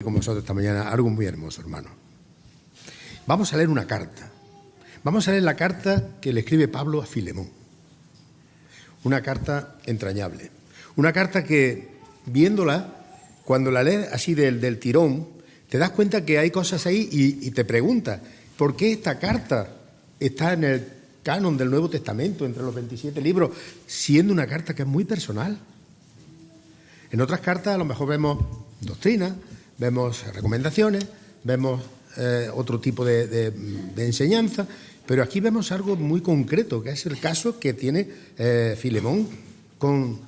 Con vosotros esta mañana algo muy hermoso, hermano. Vamos a leer una carta. Vamos a leer la carta que le escribe Pablo a Filemón. Una carta entrañable. Una carta que, viéndola, cuando la lees así del tirón, te das cuenta que hay cosas ahí y te preguntas, ¿por qué esta carta está en el canon del Nuevo Testamento, entre los 27 libros, siendo una carta que es muy personal? En otras cartas a lo mejor vemos doctrina, vemos recomendaciones, vemos otro tipo de enseñanza, pero aquí vemos algo muy concreto, que es el caso que tiene Filemón con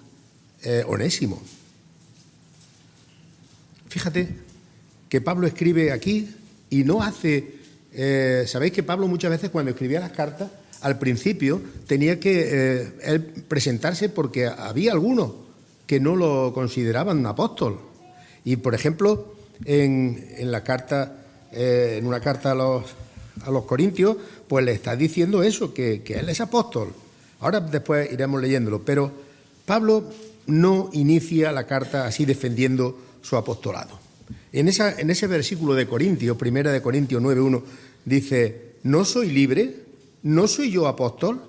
Onésimo. Fíjate que Pablo escribe aquí y no hace... Sabéis que Pablo muchas veces cuando escribía las cartas, al principio tenía que él presentarse porque había algunos que no lo consideraban apóstol. Y, por ejemplo, en una carta a los Corintios, pues le está diciendo eso, que él es apóstol. Ahora después iremos leyéndolo, pero Pablo no inicia la carta así defendiendo su apostolado. En ese versículo de Corintios, 1 de Corintios 9:1, dice: ¿no soy libre? ¿No soy yo apóstol?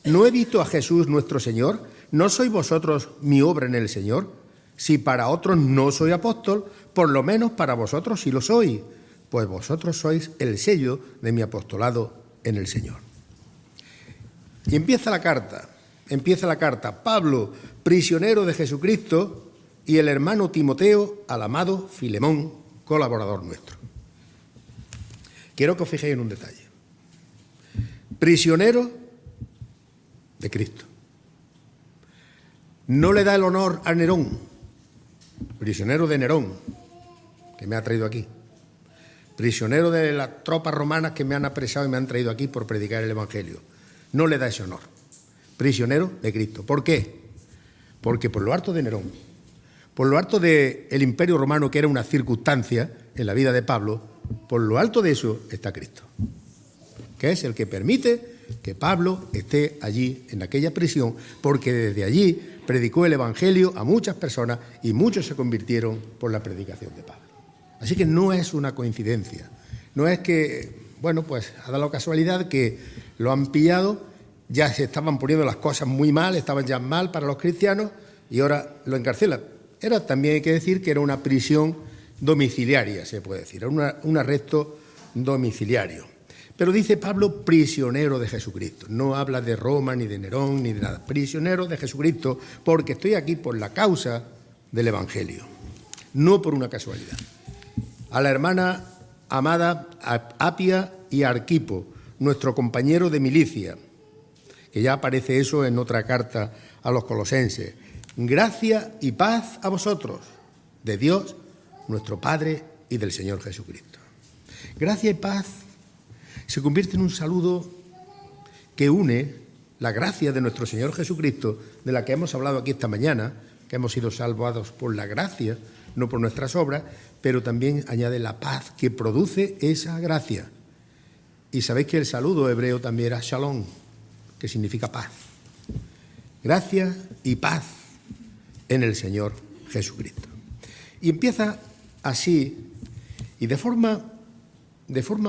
¿No he visto a Jesús nuestro Señor? ¿No sois vosotros mi obra en el Señor? Si para otros no soy apóstol, por lo menos para vosotros sí lo soy, pues vosotros sois el sello de mi apostolado en el Señor. Y empieza la carta. Pablo, prisionero de Jesucristo, y el hermano Timoteo al amado Filemón, colaborador nuestro. Quiero que os fijéis en un detalle. Prisionero de Cristo. No le da el honor a Nerón, prisionero de Nerón, que me ha traído aquí. Prisionero de las tropas romanas que me han apresado y me han traído aquí por predicar el Evangelio. No le da ese honor. Prisionero de Cristo. ¿Por qué? Porque por lo alto de Nerón, por lo alto del Imperio Romano, que era una circunstancia en la vida de Pablo, por lo alto de eso está Cristo, que es el que permite que Pablo esté allí en aquella prisión, porque desde allí predicó el Evangelio a muchas personas y muchos se convirtieron por la predicación de Pablo. Así que no es una coincidencia, no es que, bueno, pues ha dado la casualidad que lo han pillado, ya se estaban poniendo las cosas muy mal, estaban ya mal para los cristianos y ahora lo encarcelan. También hay que decir que era una prisión domiciliaria, se puede decir, era un arresto domiciliario. Pero dice Pablo, prisionero de Jesucristo. No habla de Roma, ni de Nerón, ni de nada. Prisionero de Jesucristo, porque estoy aquí por la causa del Evangelio, no por una casualidad. A la hermana amada Apia y Arquipo, nuestro compañero de milicia, que ya aparece eso en otra carta a los colosenses. Gracia y paz a vosotros, de Dios, nuestro Padre, y del Señor Jesucristo. Gracia y paz se convierte en un saludo que une la gracia de nuestro Señor Jesucristo, de la que hemos hablado aquí esta mañana, que hemos sido salvados por la gracia, no por nuestras obras, pero también añade la paz que produce esa gracia. Y sabéis que el saludo hebreo también era shalom, que significa paz. Gracia y paz en el Señor Jesucristo. Y empieza así, y de forma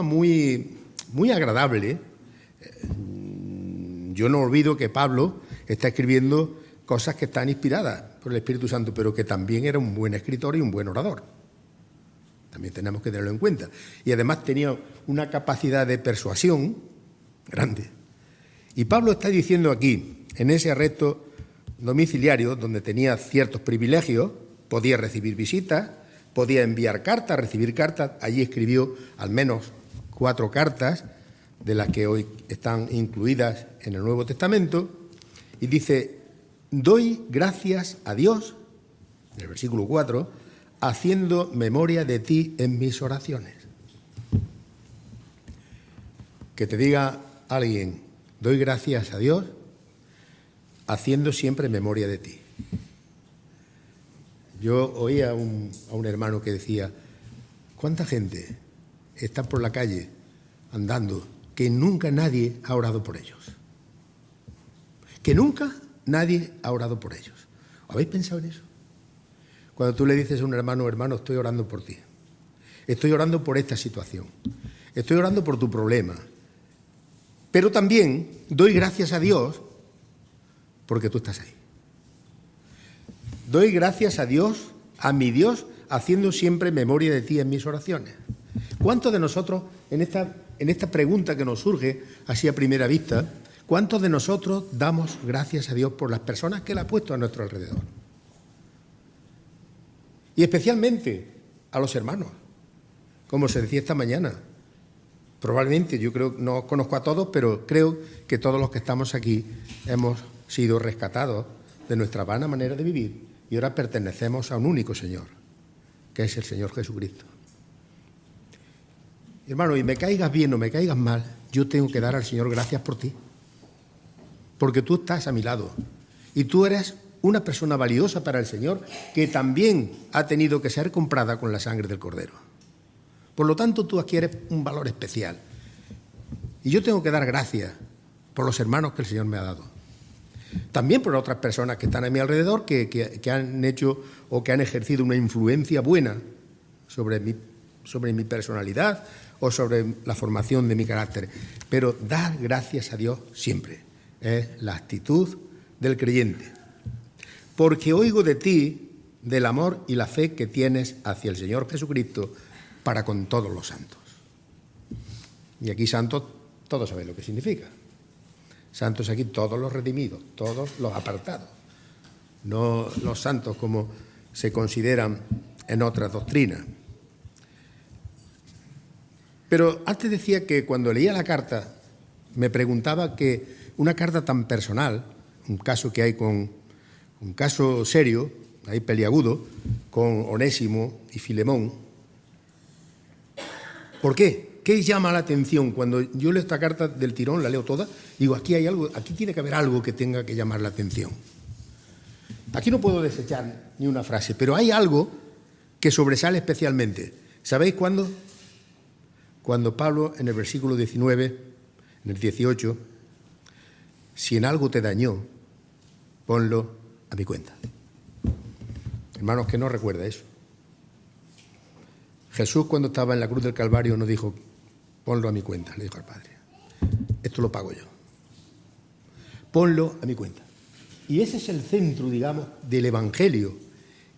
muy agradable. Yo no olvido que Pablo está escribiendo cosas que están inspiradas por el Espíritu Santo, pero que también era un buen escritor y un buen orador. También tenemos que tenerlo en cuenta. Y además tenía una capacidad de persuasión grande. Y Pablo está diciendo aquí, en ese arresto domiciliario, donde tenía ciertos privilegios, podía recibir visitas, podía enviar cartas, recibir cartas. Allí escribió al menos 4 cartas, de las que hoy están incluidas en el Nuevo Testamento, y dice: doy gracias a Dios, en el versículo 4, haciendo memoria de ti en mis oraciones. Que te diga alguien, doy gracias a Dios, haciendo siempre memoria de ti. Yo oía a un hermano que decía: ¿cuánta gente está por la calle andando que nunca nadie ha orado por ellos? Que nunca nadie ha orado por ellos. ¿Habéis pensado en eso? Cuando tú le dices a un hermano, hermano, estoy orando por ti. Estoy orando por esta situación. Estoy orando por tu problema. Pero también doy gracias a Dios porque tú estás ahí. Doy gracias a Dios, a mi Dios, haciendo siempre memoria de ti en mis oraciones. ¿Cuántos de nosotros, en esta pregunta que nos surge así a primera vista, cuántos de nosotros damos gracias a Dios por las personas que Él ha puesto a nuestro alrededor? Y especialmente a los hermanos, como se decía esta mañana. Probablemente, yo creo, no os conozco a todos, pero creo que todos los que estamos aquí hemos sido rescatados de nuestra vana manera de vivir y ahora pertenecemos a un único Señor, que es el Señor Jesucristo. Hermano, y me caigas bien o me caigas mal, yo tengo que dar al Señor gracias por ti, porque tú estás a mi lado y tú eres una persona valiosa para el Señor que también ha tenido que ser comprada con la sangre del Cordero. Por lo tanto, tú adquieres un valor especial. Y yo tengo que dar gracias por los hermanos que el Señor me ha dado. También por otras personas que están a mi alrededor que han hecho o que han ejercido una influencia buena sobre mi personalidad o sobre la formación de mi carácter. Pero dar gracias a Dios siempre es la actitud del creyente. Porque oigo de ti, del amor y la fe que tienes hacia el Señor Jesucristo para con todos los santos. Y aquí santos, todos saben lo que significa. Santos aquí todos los redimidos, todos los apartados. No los santos como se consideran en otras doctrinas. Pero antes decía que cuando leía la carta me preguntaba que una carta tan personal, un caso que hay un caso serio, ahí peliagudo, con Onésimo y Filemón. ¿Por qué? ¿Qué llama la atención? Cuando yo leo esta carta del tirón, la leo toda, digo, aquí hay algo, aquí tiene que haber algo que tenga que llamar la atención. Aquí no puedo desechar ni una frase, pero hay algo que sobresale especialmente. ¿Sabéis cuándo? Cuando Pablo, en el versículo 19, en el 18, si en algo te dañó, ponlo a mi cuenta. Hermanos, que no recuerda eso. Jesús, cuando estaba en la cruz del Calvario, no dijo, ponlo a mi cuenta, le dijo al Padre. Esto lo pago yo. Ponlo a mi cuenta. Y ese es el centro, digamos, del Evangelio.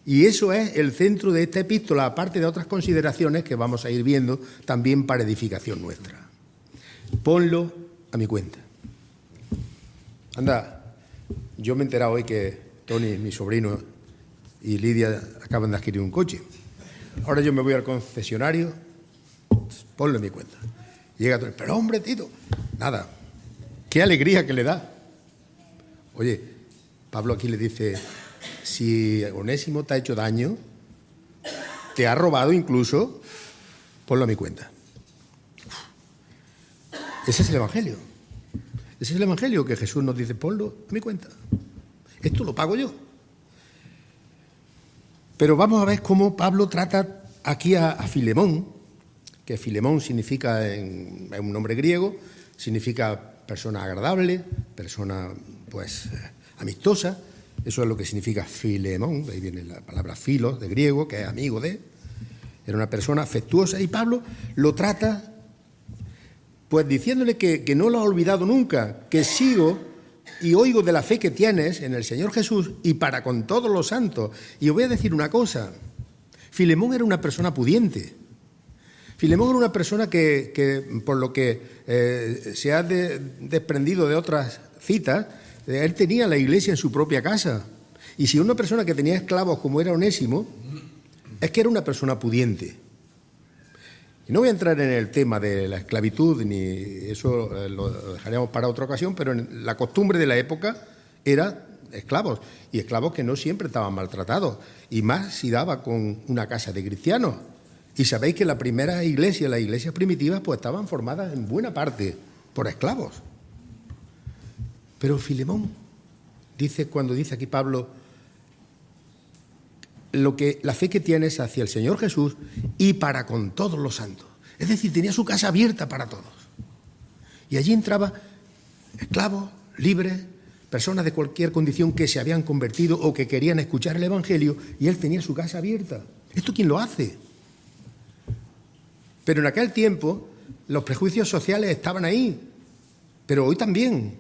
Y eso es el centro de esta epístola, aparte de otras consideraciones que vamos a ir viendo también para edificación nuestra. Ponlo a mi cuenta. Anda, yo me he enterado hoy que Tony, mi sobrino, y Lidia acaban de adquirir un coche. Ahora yo me voy al concesionario, ponlo en mi cuenta. Llega Tony, pero hombre, Tito, nada, qué alegría que le da. Oye, Pablo aquí le dice, si Onésimo te ha hecho daño, te ha robado incluso, ponlo a mi cuenta. Ese es el Evangelio. Ese es el Evangelio que Jesús nos dice, ponlo a mi cuenta. Esto lo pago yo. Pero vamos a ver cómo Pablo trata aquí a Filemón, que Filemón significa, es un nombre griego, significa persona agradable, persona pues amistosa. Eso es lo que significa Filemón, de ahí viene la palabra filos, de griego, que es amigo de. Era una persona afectuosa y Pablo lo trata pues diciéndole que no lo ha olvidado nunca, que sigo y oigo de la fe que tienes en el Señor Jesús y para con todos los santos. Y os voy a decir una cosa, Filemón era una persona pudiente. Filemón era una persona que por lo que se ha desprendido de otras citas, él tenía la iglesia en su propia casa. Y si una persona que tenía esclavos como era Onésimo, es que era una persona pudiente. Y no voy a entrar en el tema de la esclavitud, ni eso lo dejaríamos para otra ocasión, pero en la costumbre de la época era esclavos, y esclavos que no siempre estaban maltratados, y más si daba con una casa de cristianos. Y sabéis que la primera iglesia, las iglesias primitivas, pues estaban formadas en buena parte por esclavos. Pero Filemón dice, cuando dice aquí Pablo, la fe que tienes hacia el Señor Jesús y para con todos los santos. Es decir, tenía su casa abierta para todos. Y allí entraba esclavos, libres, personas de cualquier condición que se habían convertido o que querían escuchar el Evangelio, y él tenía su casa abierta. ¿Esto quién lo hace? Pero en aquel tiempo los prejuicios sociales estaban ahí, pero hoy también.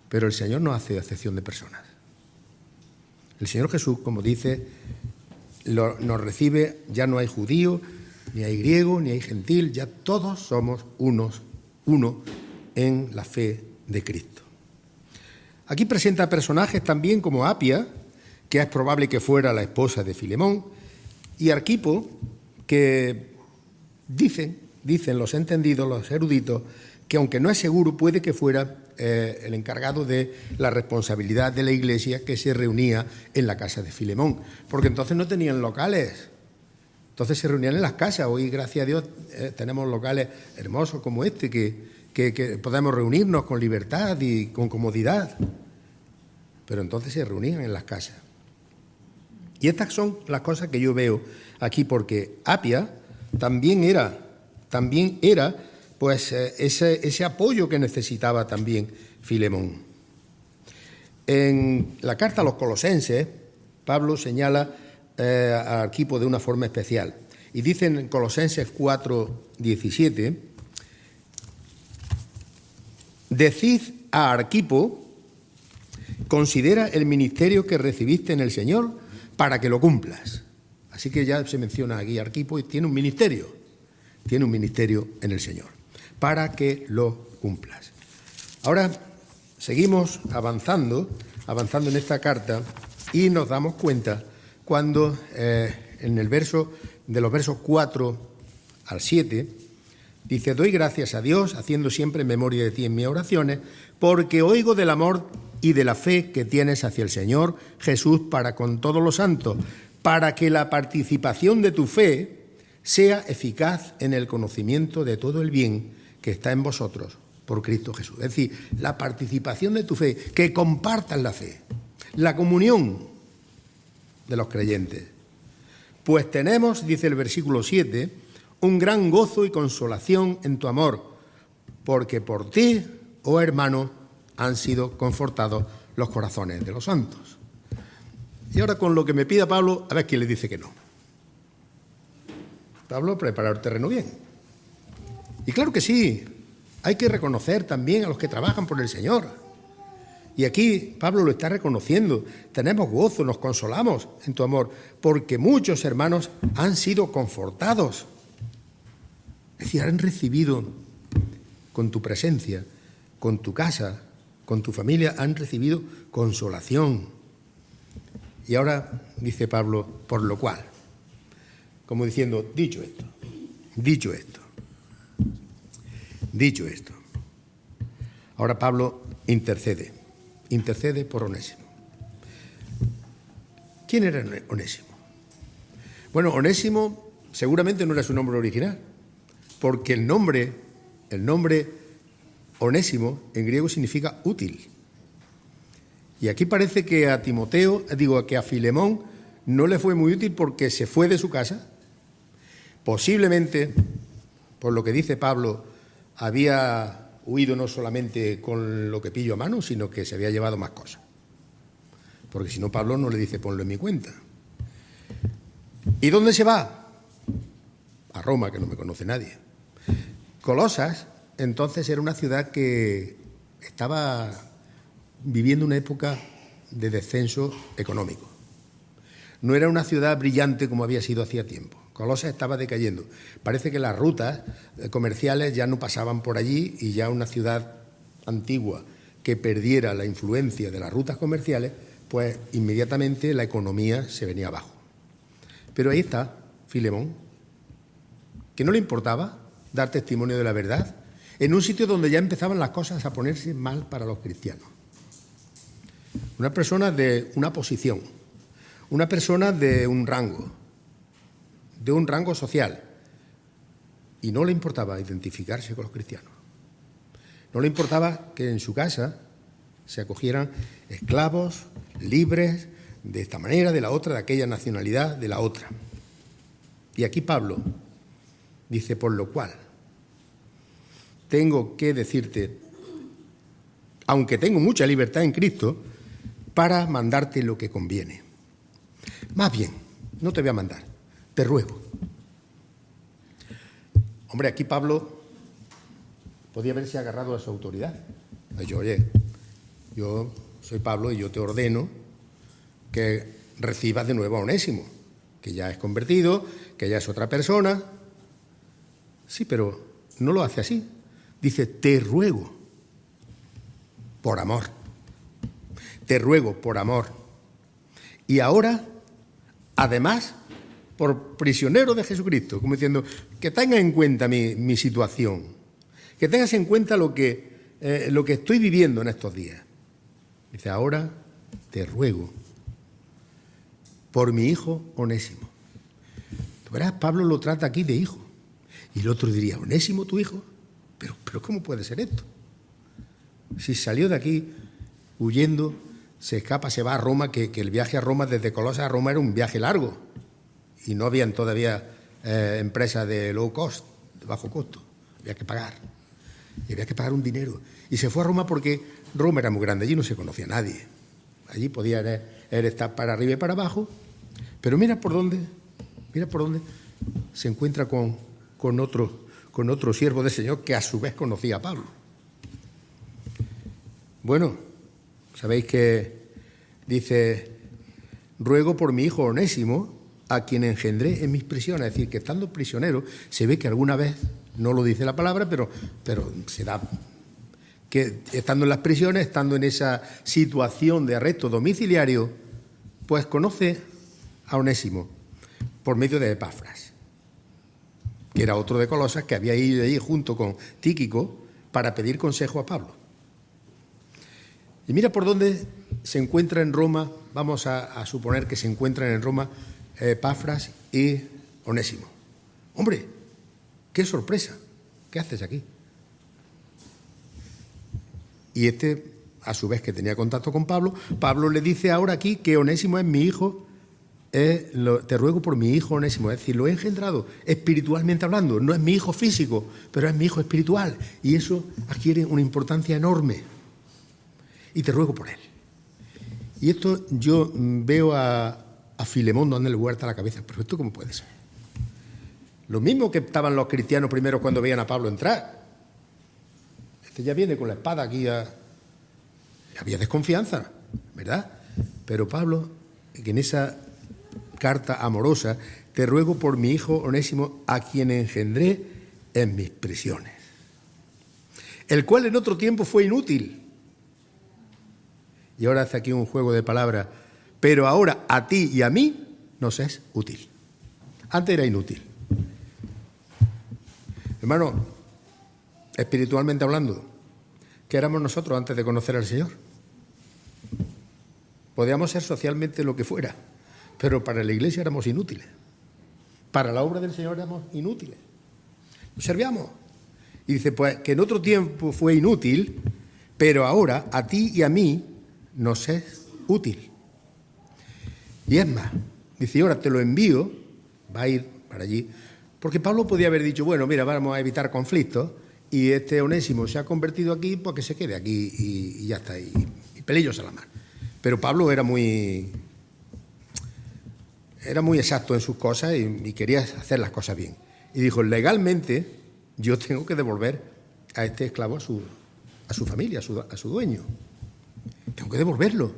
Pero el Señor no hace acepción de personas. El Señor Jesús, como dice, nos recibe, ya no hay judío, ni hay griego, ni hay gentil, ya todos somos uno en la fe de Cristo. Aquí presenta personajes también como Apia, que es probable que fuera la esposa de Filemón, y Arquipo, que dicen los entendidos, los eruditos, que aunque no es seguro, puede que fuera el encargado de la responsabilidad de la iglesia que se reunía en la casa de Filemón, porque entonces no tenían locales, entonces se reunían en las casas. Hoy, gracias a Dios, tenemos locales hermosos como este, que podemos reunirnos con libertad y con comodidad, pero entonces se reunían en las casas. Y estas son las cosas que yo veo aquí, porque Apia también era pues ese apoyo que necesitaba también Filemón. En la carta a los Colosenses, Pablo señala a Arquipo de una forma especial. Y dice en Colosenses 4:17, decid a Arquipo, considera el ministerio que recibiste en el Señor para que lo cumplas. Así que ya se menciona aquí Arquipo y tiene un ministerio en el Señor, para que lo cumplas. Ahora seguimos avanzando en esta carta y nos damos cuenta cuando en el verso, de los versos 4 al 7, dice: doy gracias a Dios, haciendo siempre memoria de ti en mis oraciones, porque oigo del amor y de la fe que tienes hacia el Señor Jesús para con todos los santos, para que la participación de tu fe sea eficaz en el conocimiento de todo el bien que está en vosotros por Cristo Jesús. Es decir, la participación de tu fe, que compartas la fe, la comunión de los creyentes. Pues tenemos, dice el versículo 7, un gran gozo y consolación en tu amor, porque por ti, oh hermano, han sido confortados los corazones de los santos. Y ahora con lo que me pida Pablo, a ver quién le dice que no. Pablo, prepara el terreno bien. Y claro que sí, hay que reconocer también a los que trabajan por el Señor. Y aquí Pablo lo está reconociendo. Tenemos gozo, nos consolamos en tu amor, porque muchos hermanos han sido confortados. Es decir, han recibido con tu presencia, con tu casa, con tu familia, han recibido consolación. Y ahora dice Pablo, por lo cual, como diciendo, dicho esto. Ahora Pablo intercede por Onésimo. ¿Quién era Onésimo? Bueno, Onésimo seguramente no era su nombre original, porque el nombre Onésimo en griego significa útil. Y aquí parece que que a Filemón no le fue muy útil porque se fue de su casa. Posiblemente, por lo que dice Pablo, había huido no solamente con lo que pillo a mano, sino que se había llevado más cosas. Porque si no, Pablo no le dice ponlo en mi cuenta. ¿Y dónde se va? A Roma, que no me conoce nadie. Colosas, entonces, era una ciudad que estaba viviendo una época de descenso económico. No era una ciudad brillante como había sido hacía tiempo. Colosas estaba decayendo. Parece que las rutas comerciales ya no pasaban por allí y ya una ciudad antigua que perdiera la influencia de las rutas comerciales, pues inmediatamente la economía se venía abajo. Pero ahí está Filemón, que no le importaba dar testimonio de la verdad, en un sitio donde ya empezaban las cosas a ponerse mal para los cristianos. Una persona de una posición, una persona de un rango social, y no le importaba identificarse con los cristianos. No le importaba que en su casa se acogieran esclavos, libres, de esta manera, de la otra, de aquella nacionalidad, de la otra. Y aquí Pablo dice, por lo cual, tengo que decirte, aunque tengo mucha libertad en Cristo, para mandarte lo que conviene. Más bien, no te voy a mandar, te ruego. Hombre, aquí Pablo podía haberse agarrado a su autoridad. Ha dicho, oye, yo soy Pablo y yo te ordeno que recibas de nuevo a Onésimo, que ya es convertido, que ya es otra persona. Sí, pero no lo hace así. Dice, te ruego por amor. Te ruego por amor. Y ahora, además, por prisionero de Jesucristo, como diciendo, que tengas en cuenta mi situación, que tengas en cuenta lo que estoy viviendo en estos días. Dice, ahora te ruego por mi hijo Onésimo. Tú verás, Pablo lo trata aquí de hijo. Y el otro diría, ¿Onésimo tu hijo? Pero ¿cómo puede ser esto? Si salió de aquí huyendo, se escapa, se va a Roma, que el viaje a Roma, desde Colosas a Roma, era un viaje largo. Y no habían todavía empresas de low cost, de bajo costo. Había que pagar. Y había que pagar un dinero. Y se fue a Roma porque Roma era muy grande, allí no se conocía a nadie. Allí podía él estar para arriba y para abajo. Pero mira por dónde se encuentra con otro siervo del Señor que a su vez conocía a Pablo. Bueno, sabéis que dice, ruego por mi hijo Onésimo, a quien engendré en mis prisiones. Es decir, que estando prisionero, se ve que alguna vez, no lo dice la palabra, pero se da que estando en las prisiones, estando en esa situación de arresto domiciliario, pues conoce a Onésimo por medio de Epafras, que era otro de Colosas, que había ido allí junto con Tíquico para pedir consejo a Pablo. Y mira por dónde se encuentra en Roma, vamos a suponer que se encuentran en Roma Epafras y Onésimo. Hombre, qué sorpresa, ¿qué haces aquí? Y a su vez que tenía contacto con Pablo, Pablo le dice ahora aquí que Onésimo es mi hijo, te ruego por mi hijo Onésimo, es decir, lo he engendrado espiritualmente hablando, no es mi hijo físico, pero es mi hijo espiritual, y eso adquiere una importancia enorme, y te ruego por él. Y esto yo veo a Filemón dándole vuelta a la cabeza, pero ¿esto cómo puede ser? Lo mismo que estaban los cristianos primero cuando veían a Pablo entrar. Este ya viene con la espada aquí. Había desconfianza, ¿verdad? Pero Pablo, que en esa carta amorosa, te ruego por mi hijo Onésimo, a quien engendré en mis prisiones, el cual en otro tiempo fue inútil. Y ahora hace aquí un juego de palabras, pero ahora a ti y a mí nos es útil. Antes era inútil. Hermano, espiritualmente hablando, ¿qué éramos nosotros antes de conocer al Señor? Podíamos ser socialmente lo que fuera, pero para la iglesia éramos inútiles. Para la obra del Señor éramos inútiles. Nos servíamos. Y dice, pues que en otro tiempo fue inútil, pero ahora a ti y a mí nos es útil. Y es más, dice, ahora te lo envío, va a ir para allí, porque Pablo podía haber dicho, bueno, mira, vamos a evitar conflictos, y este Onésimo se ha convertido aquí, pues que se quede aquí y ya está, y pelillos a la mar. Pero Pablo era muy exacto en sus cosas y quería hacer las cosas bien. Y dijo, legalmente yo tengo que devolver a este esclavo a su familia, a su dueño. Tengo que devolverlo.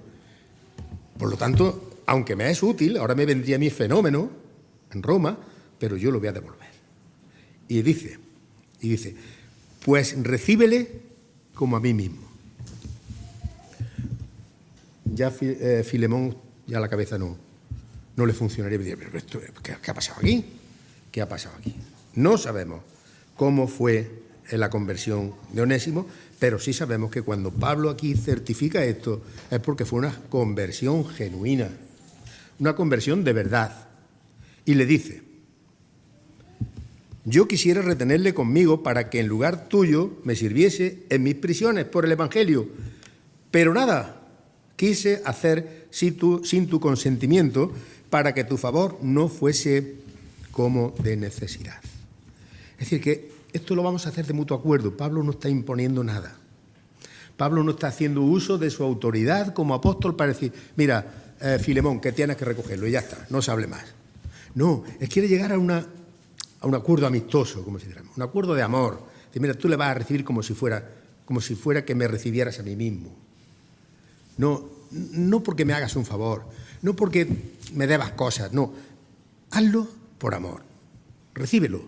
Por lo tanto, aunque me es útil, ahora me vendría mi fenómeno en Roma, pero yo lo voy a devolver. Y dice, pues recíbele como a mí mismo. Ya Filemón, ya la cabeza no le funcionaría. Pero esto, ¿qué ha pasado aquí? ¿Qué ha pasado aquí? No sabemos cómo fue la conversión de Onésimo, pero sí sabemos que cuando Pablo aquí certifica esto es porque fue una conversión genuina, una conversión de verdad. Y le dice, yo quisiera retenerle conmigo para que en lugar tuyo me sirviese en mis prisiones por el Evangelio, pero nada, quise hacer sin tu consentimiento para que tu favor no fuese como de necesidad. Es decir, que esto lo vamos a hacer de mutuo acuerdo. Pablo no está imponiendo nada. Pablo no está haciendo uso de su autoridad como apóstol para decir, mira, Filemón, que tienes que recogerlo y ya está, no se hable más. No, él quiere llegar a a un acuerdo amistoso, como si dijéramos, un acuerdo de amor. Dice, mira, tú le vas a recibir como si fuera que me recibieras a mí mismo. No porque me hagas un favor, no porque me debas cosas, no. Hazlo por amor. Recíbelo,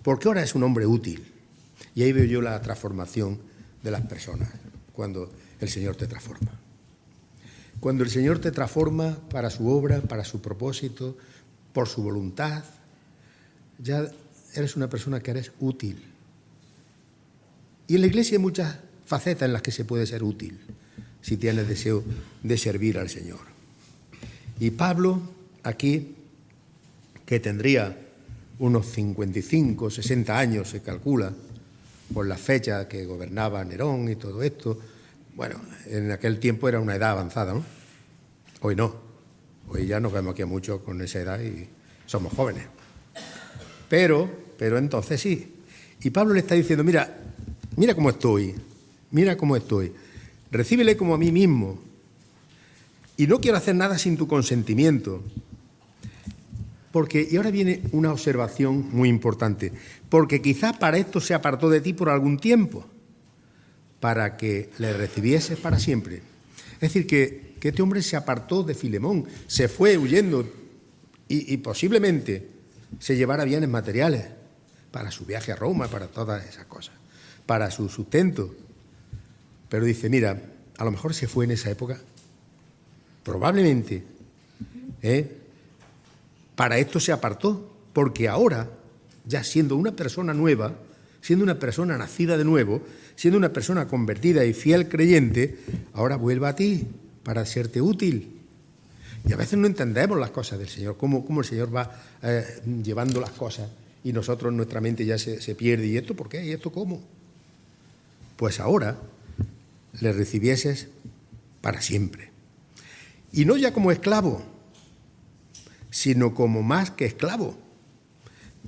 porque ahora es un hombre útil. Y ahí veo yo la transformación de las personas, cuando el Señor te transforma. Cuando el Señor te transforma para su obra, para su propósito, por su voluntad, ya eres una persona que eres útil. Y en la Iglesia hay muchas facetas en las que se puede ser útil, si tienes deseo de servir al Señor. Y Pablo, aquí, que tendría unos 55, 60 años, se calcula, por la fecha que gobernaba Nerón y todo esto. Bueno, en aquel tiempo era una edad avanzada, ¿no? Hoy no. Hoy ya nos vemos aquí a muchos con esa edad y somos jóvenes. Pero entonces sí. Y Pablo le está diciendo, mira cómo estoy, recíbele como a mí mismo. Y no quiero hacer nada sin tu consentimiento. Y ahora viene una observación muy importante, porque quizás para esto se apartó de ti por algún tiempo, para que le recibieses para siempre. Es decir, que este hombre se apartó de Filemón, se fue huyendo y posiblemente se llevara bienes materiales para su viaje a Roma, para todas esas cosas, para su sustento. Pero dice, mira, a lo mejor se fue en esa época, probablemente, para esto se apartó, porque ahora, ya siendo una persona nueva, siendo una persona nacida de nuevo, siendo una persona convertida y fiel creyente, ahora vuelva a ti para serte útil. Y a veces no entendemos las cosas del Señor, cómo el Señor va llevando las cosas y nosotros, nuestra mente ya se pierde. ¿Y esto por qué? ¿Y esto cómo? Pues ahora le recibieses para siempre. Y no ya como esclavo, sino como más que esclavo,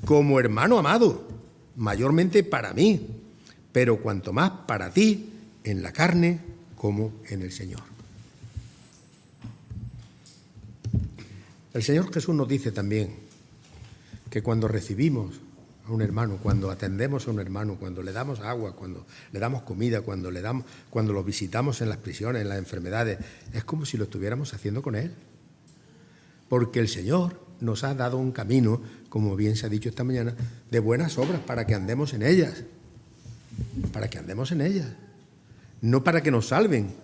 como hermano amado, mayormente para mí, pero cuanto más para ti, en la carne como en el Señor. El Señor Jesús nos dice también que cuando recibimos a un hermano, cuando atendemos a un hermano, cuando le damos agua, cuando le damos comida, cuando lo visitamos en las prisiones, en las enfermedades, es como si lo estuviéramos haciendo con Él. Porque el Señor nos ha dado un camino, como bien se ha dicho esta mañana, de buenas obras para que andemos en ellas. Para que andemos en ellas. No para que nos salven,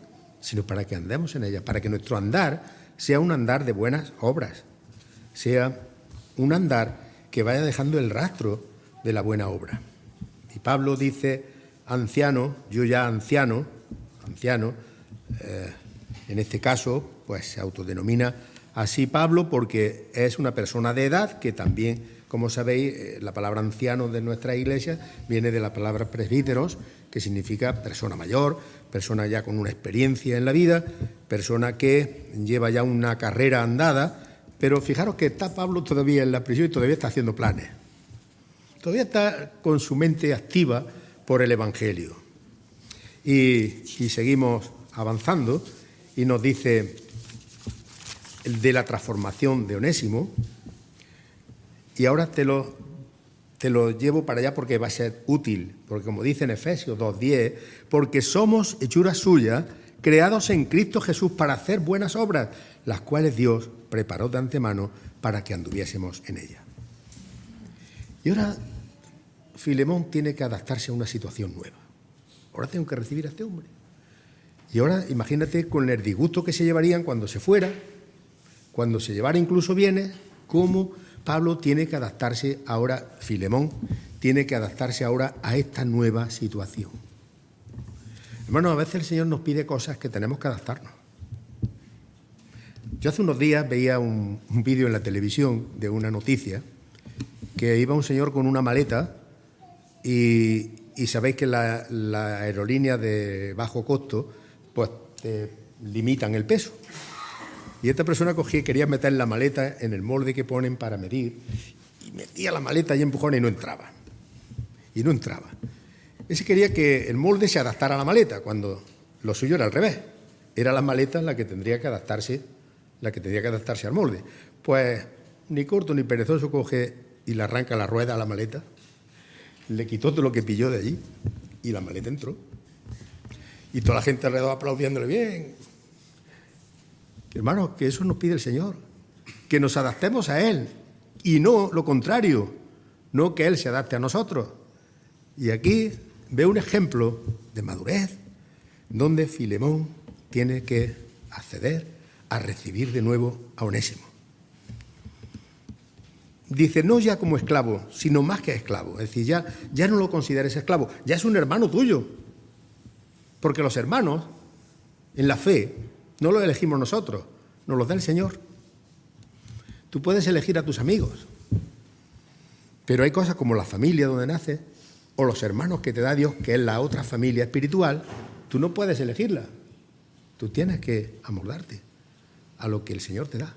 sino para que andemos en ellas. Para que nuestro andar sea un andar de buenas obras. Sea un andar que vaya dejando el rastro de la buena obra. Y Pablo dice, anciano, yo ya anciano, en este caso, pues se autodenomina así Pablo porque es una persona de edad que también, como sabéis, la palabra anciano de nuestra iglesia viene de la palabra presbíteros, que significa persona mayor, persona ya con una experiencia en la vida, persona que lleva ya una carrera andada, pero fijaros que está Pablo todavía en la prisión y todavía está haciendo planes. Todavía está con su mente activa por el Evangelio. Y seguimos avanzando y nos dice de la transformación de Onésimo, y ahora te lo llevo para allá porque va a ser útil, porque como dice en Efesios 2:10, porque somos hechura suya, creados en Cristo Jesús para hacer buenas obras, las cuales Dios preparó de antemano para que anduviésemos en ellas. Y ahora Filemón tiene que adaptarse a una situación nueva. Ahora tengo que recibir a este hombre. Y ahora imagínate con el disgusto que se llevarían cuando se fuera, cuando se llevara incluso bienes, cómo Pablo tiene que adaptarse ahora, Filemón tiene que adaptarse ahora a esta nueva situación. Hermanos, a veces el Señor nos pide cosas que tenemos que adaptarnos. Yo hace unos días veía un vídeo en la televisión de una noticia que iba un señor con una maleta y sabéis que la aerolínea de bajo costo pues te limitan el peso. Y esta persona quería meter la maleta en el molde que ponen para medir y metía la maleta y empujón y no entraba. Ese quería que el molde se adaptara a la maleta, cuando lo suyo era al revés. Era la maleta la que tendría que adaptarse al molde. Pues ni corto ni perezoso coge y le arranca la rueda a la maleta, le quitó todo lo que pilló de allí y la maleta entró. Y toda la gente alrededor aplaudiéndole bien. Hermanos, que eso nos pide el Señor, que nos adaptemos a Él y no lo contrario, no que Él se adapte a nosotros. Y aquí veo un ejemplo de madurez donde Filemón tiene que acceder a recibir de nuevo a Onésimo. Dice, no ya como esclavo, sino más que esclavo. Es decir, ya no lo consideres esclavo, ya es un hermano tuyo. Porque los hermanos, en la fe, no los elegimos nosotros, nos los da el Señor. Tú puedes elegir a tus amigos, pero hay cosas como la familia donde naces, o los hermanos que te da Dios, que es la otra familia espiritual, tú no puedes elegirla. Tú tienes que amoldarte a lo que el Señor te da.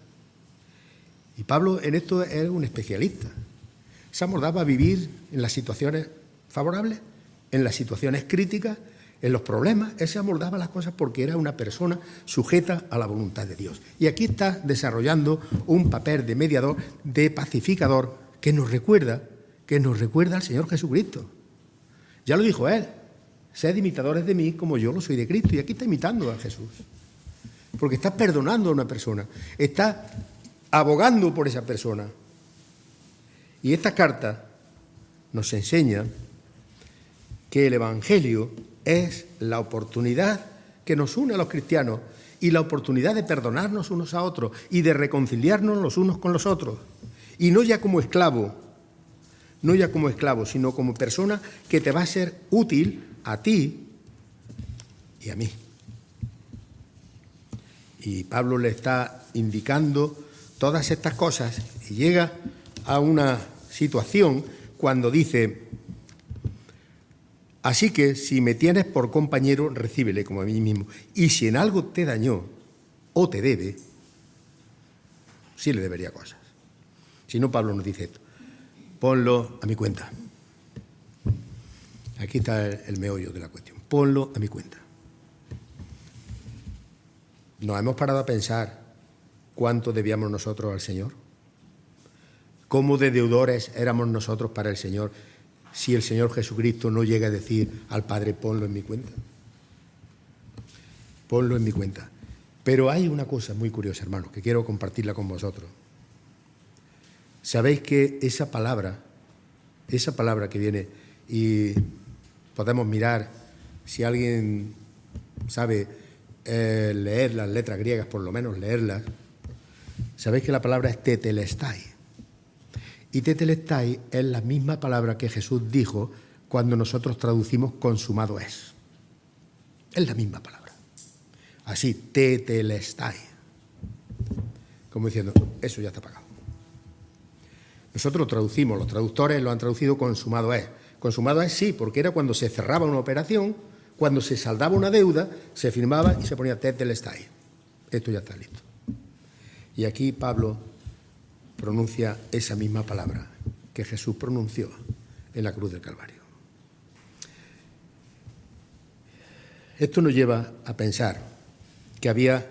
Y Pablo en esto es un especialista. Se amoldaba a vivir en las situaciones favorables, en las situaciones críticas, en los problemas. Él se amoldaba a las cosas porque era una persona sujeta a la voluntad de Dios. Y aquí está desarrollando un papel de mediador, de pacificador, que nos recuerda al Señor Jesucristo. Ya lo dijo Él, sed imitadores de mí como yo lo soy de Cristo. Y aquí está imitando a Jesús. Porque está perdonando a una persona, está abogando por esa persona. Y esta carta nos enseña que el Evangelio es la oportunidad que nos une a los cristianos y la oportunidad de perdonarnos unos a otros y de reconciliarnos los unos con los otros. Y no ya como esclavo, sino como persona que te va a ser útil a ti y a mí. Y Pablo le está indicando todas estas cosas y llega a una situación cuando dice, así que si me tienes por compañero, recíbele como a mí mismo. Y si en algo te dañó o te debe, sí le debería cosas. Si no, Pablo nos dice esto, ponlo a mi cuenta. Aquí está el meollo de la cuestión, ponlo a mi cuenta. ¿Nos hemos parado a pensar cuánto debíamos nosotros al Señor? ¿Cómo de deudores éramos nosotros para el Señor si el Señor Jesucristo no llega a decir al Padre, ponlo en mi cuenta? Ponlo en mi cuenta. Pero hay una cosa muy curiosa, hermanos, que quiero compartirla con vosotros. Sabéis que esa palabra que viene, y podemos mirar, si alguien sabe leer las letras griegas, por lo menos leerlas, sabéis que la palabra es tetelestai. Y tetelestai es la misma palabra que Jesús dijo cuando nosotros traducimos consumado es. Es la misma palabra. Así, tetelestai. Como diciendo, eso ya está pagado. Nosotros traducimos, los traductores lo han traducido consumado es. Consumado es sí, porque era cuando se cerraba una operación, cuando se saldaba una deuda, se firmaba y se ponía tetelestai. Esto ya está listo. Y aquí Pablo pronuncia esa misma palabra que Jesús pronunció en la cruz del Calvario. Esto nos lleva a pensar que había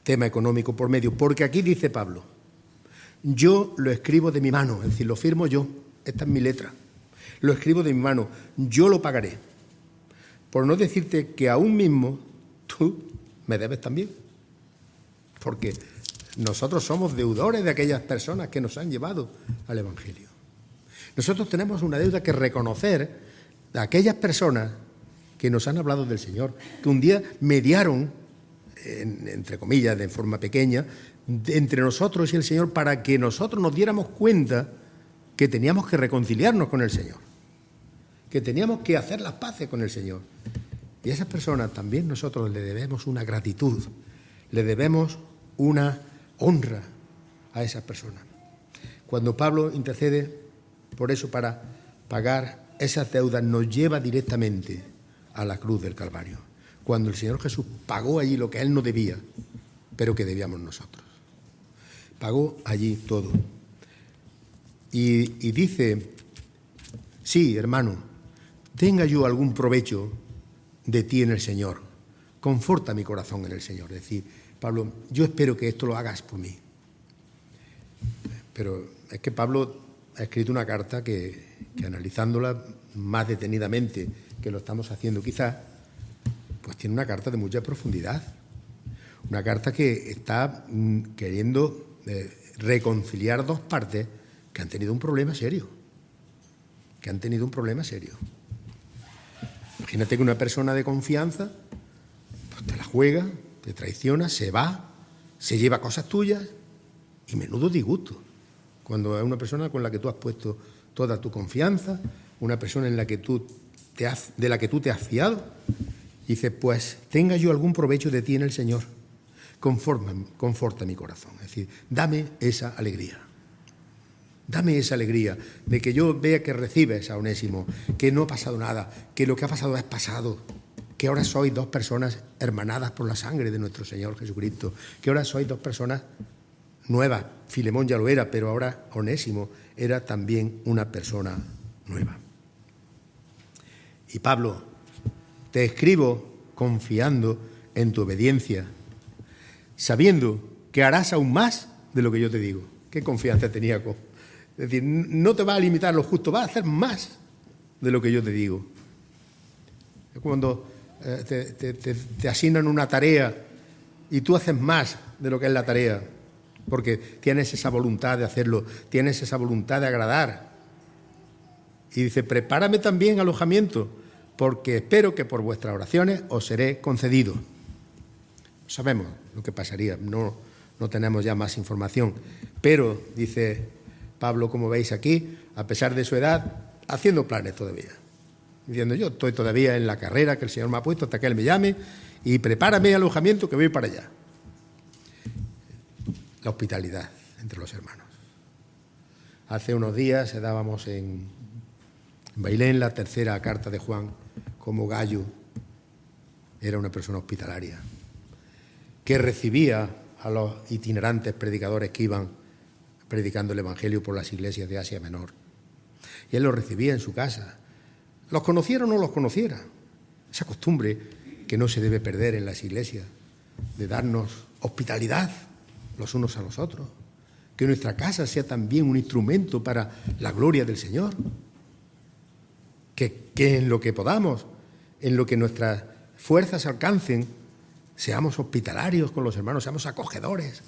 tema económico por medio, porque aquí dice Pablo, yo lo escribo de mi mano, es decir, lo firmo yo, esta es mi letra, lo escribo de mi mano, yo lo pagaré. Por no decirte que aún mismo tú me debes también, porque nosotros somos deudores de aquellas personas que nos han llevado al Evangelio. Nosotros tenemos una deuda que reconocer de aquellas personas que nos han hablado del Señor, que un día mediaron, entre comillas, de forma pequeña, entre nosotros y el Señor para que nosotros nos diéramos cuenta que teníamos que reconciliarnos con el Señor, que teníamos que hacer las paces con el Señor. Y a esas personas también nosotros le debemos una gratitud, le debemos una honra a esas personas. Cuando Pablo intercede por eso para pagar esas deudas, nos lleva directamente a la cruz del Calvario, cuando el Señor Jesús pagó allí lo que Él no debía, pero que debíamos nosotros. Pagó allí todo. Y dice, sí, hermano, tenga yo algún provecho de ti en el Señor. Conforta mi corazón en el Señor. Es decir, Pablo, yo espero que esto lo hagas por mí. Pero es que Pablo ha escrito una carta que analizándola más detenidamente que lo estamos haciendo quizás, pues tiene una carta de mucha profundidad. Una carta que está queriendo reconciliar dos partes que han tenido un problema serio. Imagínate que una persona de confianza pues te la juega, te traiciona, se va, se lleva cosas tuyas y menudo disgusto. Cuando es una persona con la que tú has puesto toda tu confianza, una persona en la que de la que tú te has fiado, y dices, pues tenga yo algún provecho de ti en el Señor, conforta mi corazón. Es decir, dame esa alegría. Dame esa alegría de que yo vea que recibes a Onésimo, que no ha pasado nada, que lo que ha pasado es pasado, que ahora sois dos personas hermanadas por la sangre de nuestro Señor Jesucristo, que ahora sois dos personas nuevas. Filemón ya lo era, pero ahora Onésimo era también una persona nueva. Y Pablo, te escribo confiando en tu obediencia, sabiendo que harás aún más de lo que yo te digo. ¿Qué confianza tenía con? Es decir, no te va a limitar lo justo, va a hacer más de lo que yo te digo. Cuando te asignan una tarea y tú haces más de lo que es la tarea, porque tienes esa voluntad de hacerlo, tienes esa voluntad de agradar. Y dice, prepárame también alojamiento, porque espero que por vuestras oraciones os seré concedido. Sabemos lo que pasaría, no tenemos ya más información, pero, dice Pablo, como veis aquí, a pesar de su edad, haciendo planes todavía. Diciendo, yo estoy todavía en la carrera que el Señor me ha puesto hasta que Él me llame y prepárame alojamiento que voy para allá. La hospitalidad entre los hermanos. Hace unos días dábamos en Bailén la tercera carta de Juan, como Gallo era una persona hospitalaria, que recibía a los itinerantes predicadores que iban predicando el Evangelio por las iglesias de Asia Menor. Y él los recibía en su casa. Los conociera o no los conociera. Esa costumbre que no se debe perder en las iglesias, de darnos hospitalidad los unos a los otros. Que nuestra casa sea también un instrumento para la gloria del Señor. Que en lo que podamos, en lo que nuestras fuerzas alcancen, seamos hospitalarios con los hermanos, seamos acogedores.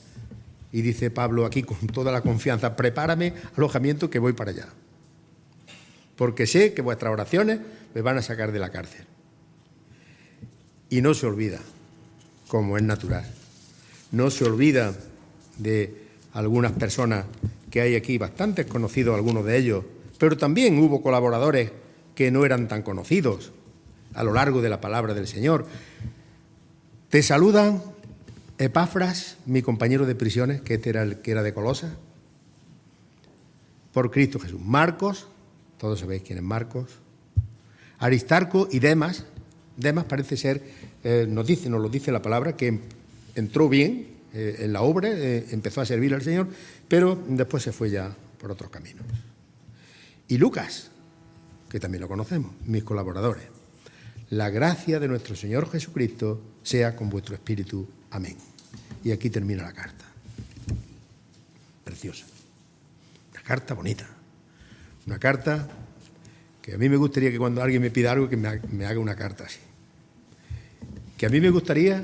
Y dice Pablo aquí con toda la confianza, prepárame alojamiento que voy para allá. Porque sé que vuestras oraciones me van a sacar de la cárcel. Y no se olvida, como es natural, no se olvida de algunas personas que hay aquí, bastantes conocidos algunos de ellos, pero también hubo colaboradores que no eran tan conocidos a lo largo de la palabra del Señor. Te saludan Epafras, mi compañero de prisiones, que era el que era de Colosas, por Cristo Jesús. Marcos, todos sabéis quién es Marcos. Aristarco y Demas. Demas parece ser, nos lo dice la palabra, que entró bien en la obra, empezó a servir al Señor, pero después se fue ya por otros caminos. Y Lucas, que también lo conocemos, mis colaboradores. La gracia de nuestro Señor Jesucristo sea con vuestro espíritu. Amén. Y aquí termina la carta. Preciosa. Una carta bonita. Una carta que a mí me gustaría que cuando alguien me pida algo que me haga una carta así. Que a mí me gustaría,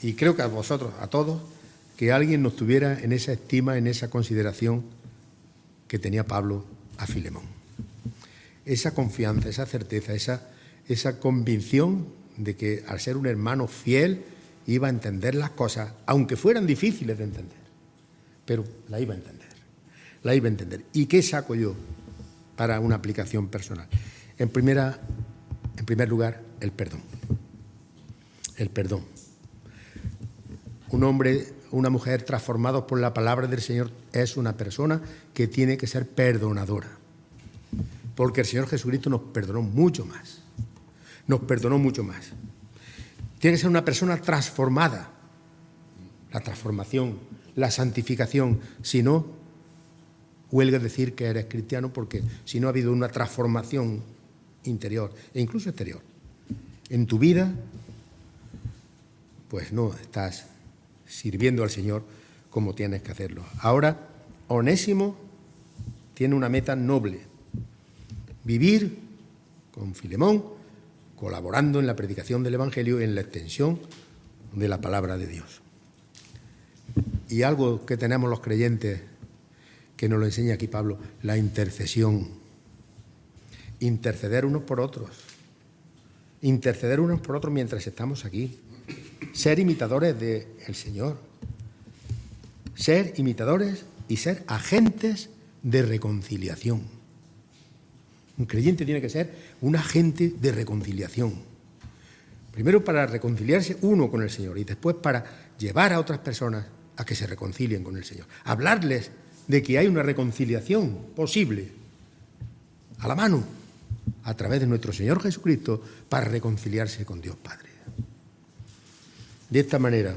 y creo que a vosotros, a todos, que alguien nos tuviera en esa estima, en esa consideración que tenía Pablo a Filemón. Esa confianza, esa certeza, esa convicción de que al ser un hermano fiel iba a entender las cosas, aunque fueran difíciles de entender, pero la iba a entender, la iba a entender. ¿Y qué saco yo para una aplicación personal? En primer lugar, el perdón. El perdón. Un hombre, una mujer transformados por la palabra del Señor es una persona que tiene que ser perdonadora, porque el Señor Jesucristo nos perdonó mucho más. Nos perdonó mucho más. Tiene que ser una persona transformada. La transformación, la santificación. Si no, huelga decir que eres cristiano, porque si no ha habido una transformación interior e incluso exterior en tu vida, pues no estás sirviendo al Señor como tienes que hacerlo. Ahora, Onésimo tiene una meta noble: vivir con Filemón, colaborando en la predicación del Evangelio y en la extensión de la palabra de Dios. Y algo que tenemos los creyentes, que nos lo enseña aquí Pablo, la intercesión. Interceder unos por otros. Interceder unos por otros mientras estamos aquí. Ser imitadores del Señor. Ser imitadores y ser agentes de reconciliación. Un creyente tiene que ser un agente de reconciliación. Primero para reconciliarse uno con el Señor y después para llevar a otras personas a que se reconcilien con el Señor. Hablarles de que hay una reconciliación posible a la mano a través de nuestro Señor Jesucristo para reconciliarse con Dios Padre. De esta manera,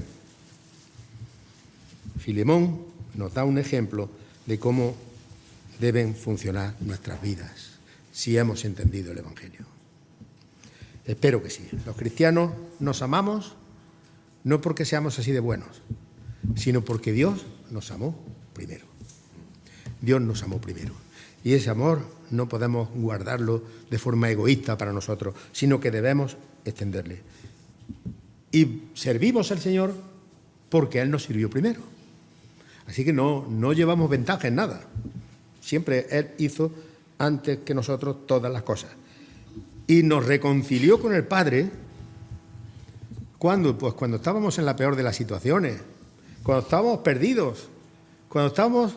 Filemón nos da un ejemplo de cómo deben funcionar nuestras vidas si hemos entendido el Evangelio. Espero que sí. Los cristianos nos amamos no porque seamos así de buenos, sino porque Dios nos amó primero. Dios nos amó primero. Y ese amor no podemos guardarlo de forma egoísta para nosotros, sino que debemos extenderle. Y servimos al Señor porque Él nos sirvió primero. Así que no llevamos ventaja en nada. Siempre Él hizo antes que nosotros todas las cosas. Y nos reconcilió con el Padre. ¿Cuándo? Pues cuando estábamos en la peor de las situaciones, cuando estábamos perdidos, cuando estábamos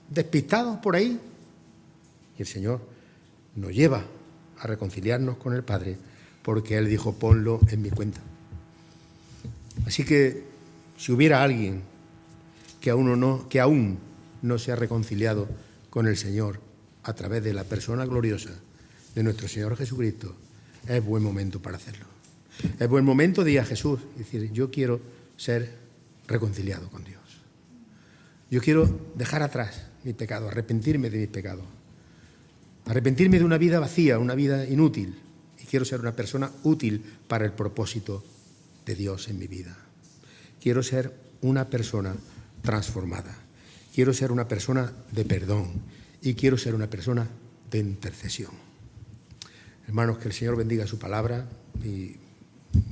despistados por ahí. Y el Señor nos lleva a reconciliarnos con el Padre porque Él dijo: ponlo en mi cuenta. Así que si hubiera alguien que aún no se ha reconciliado con el Señor a través de la persona gloriosa de nuestro Señor Jesucristo, es buen momento para hacerlo. Es buen momento de ir a Jesús y decir: yo quiero ser reconciliado con Dios. Yo quiero dejar atrás mi pecado, arrepentirme de mis pecados, arrepentirme de una vida vacía, una vida inútil, y quiero ser una persona útil para el propósito de Dios en mi vida. Quiero ser una persona transformada. Quiero ser una persona de perdón y quiero ser una persona de intercesión. Hermanos, que el Señor bendiga su palabra y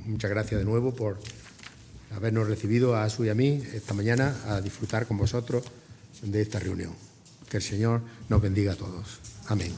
muchas gracias de nuevo por habernos recibido a Asu y a mí esta mañana a disfrutar con vosotros de esta reunión. Que el Señor nos bendiga a todos. Amén.